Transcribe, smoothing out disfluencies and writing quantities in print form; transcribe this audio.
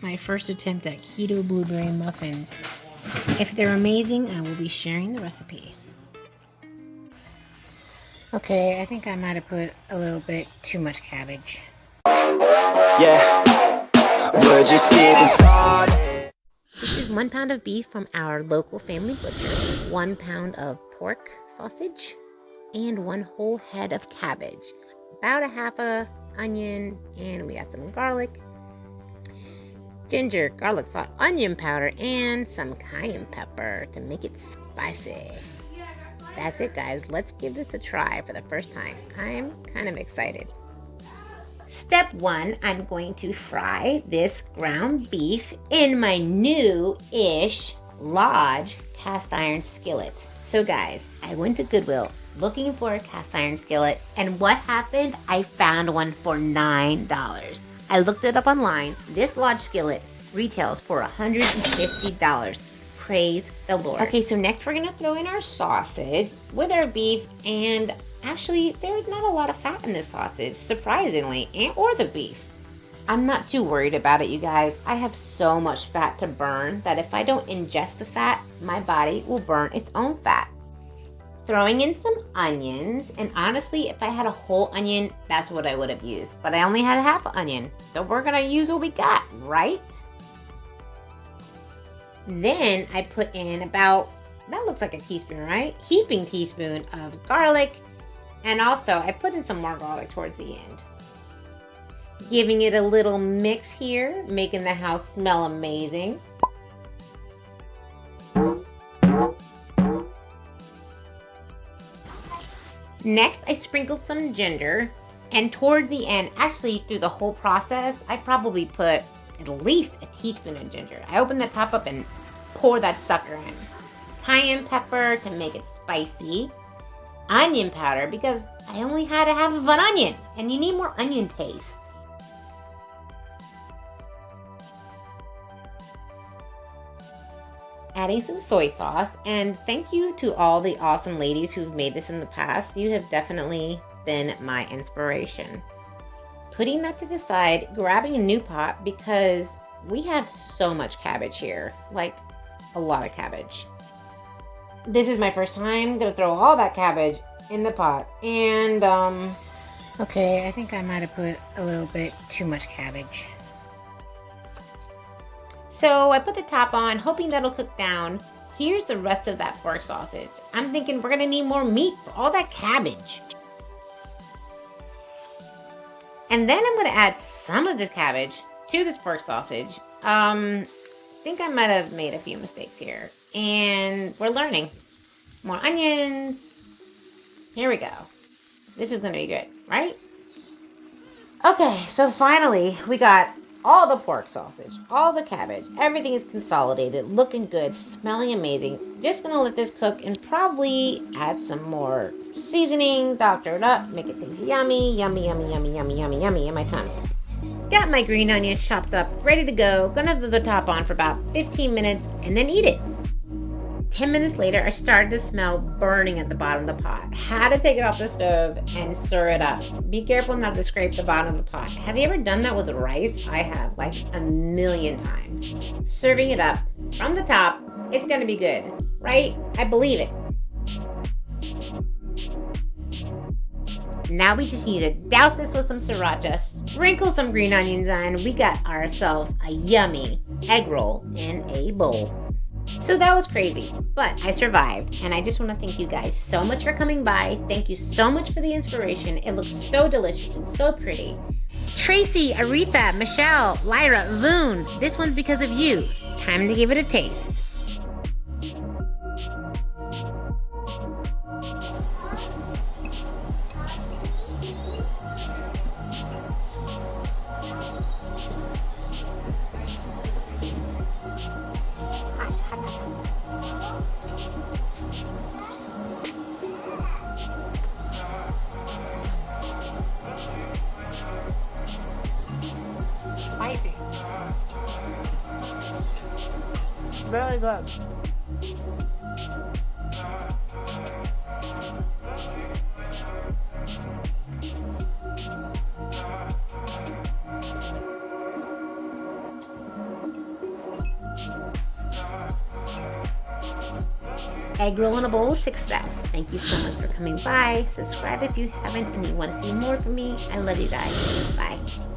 my first attempt at keto blueberry muffins. If they're amazing, I will be sharing the recipe. Okay, I think I might have put a little bit too much cabbage. Yeah, we're just getting started. This is 1 pound of beef from our local family butcher, 1 pound of pork sausage, and 1 whole head of cabbage, about a half a onion, and we got some garlic, ginger, garlic salt, onion powder, and some cayenne pepper to make it spicy. That's it, guys. Let's give this a try for the first time. I'm kind of excited. Step 1, I'm going to fry this ground beef in my new-ish Lodge cast iron skillet. So guys, I went to Goodwill looking for a cast iron skillet, and what happened? I found one for $9. I looked it up online. This Lodge skillet retails for $150. Praise the Lord. Okay, so next we're gonna throw in our sausage with our beef, and actually there's not a lot of fat in this sausage, surprisingly, or the beef. I'm not too worried about it, you guys. I have so much fat to burn that if I don't ingest the fat, my body will burn its own fat. Throwing in some onions, and honestly, if I had a whole onion, that's what I would have used, but I only had a half an onion, so we're gonna use what we got, right? Then I put in about, that looks like a teaspoon, right? Heaping teaspoon of garlic. And also I put in some more garlic towards the end. Giving it a little mix here, making the house smell amazing. Next, I sprinkle some ginger. And towards the end, actually through the whole process, I probably put at least a teaspoon of ginger. I open the top up and pour that sucker in. Cayenne pepper to make it spicy. Onion powder because I only had a half of an onion and you need more onion taste. Adding some soy sauce, and thank you to all the awesome ladies who've made this in the past. You have definitely been my inspiration. Putting that to the side, grabbing a new pot because we have so much cabbage here, like a lot of cabbage. This is my first time gonna throw all that cabbage in the pot, and okay, I think I might have put a little bit too much cabbage. So I put the top on, hoping that'll cook down. Here's the rest of that pork sausage. I'm thinking we're gonna need more meat for all that cabbage. And then I'm gonna add some of this cabbage to this pork sausage. I think I might have made a few mistakes here, and we're learning. More onions. Here we go. This is gonna be good, right? Okay, so finally we got all the pork sausage, all the cabbage, everything is consolidated, looking good, smelling amazing. Just gonna let this cook and probably add some more seasoning, doctor it up, make it taste yummy, yummy, yummy, yummy, yummy, yummy, yummy in my tummy. Got my green onions chopped up, ready to go. Gonna throw the top on for about 15 minutes and then eat it. 10 minutes later, I started to smell burning at the bottom of the pot. Had to take it off the stove and stir it up. Be careful not to scrape the bottom of the pot. Have you ever done that with rice? I have, like a million times. Serving it up from the top, it's gonna be good, right? I believe it. Now we just need to douse this with some sriracha, sprinkle some green onions on. We got ourselves a yummy egg roll in a bowl. So that was crazy, but I survived, and I just want to thank you guys so much for coming by. Thank you so much for the inspiration. It looks so delicious and so pretty. Tracy, Aretha, Michelle, Lyra, Voon, this one's because of you. Time to give it a taste. Spicy. Very good. Egg roll in a bowl of success. Thank you so much for coming by. Subscribe if you haven't and you want to see more from me. I love you guys. Bye.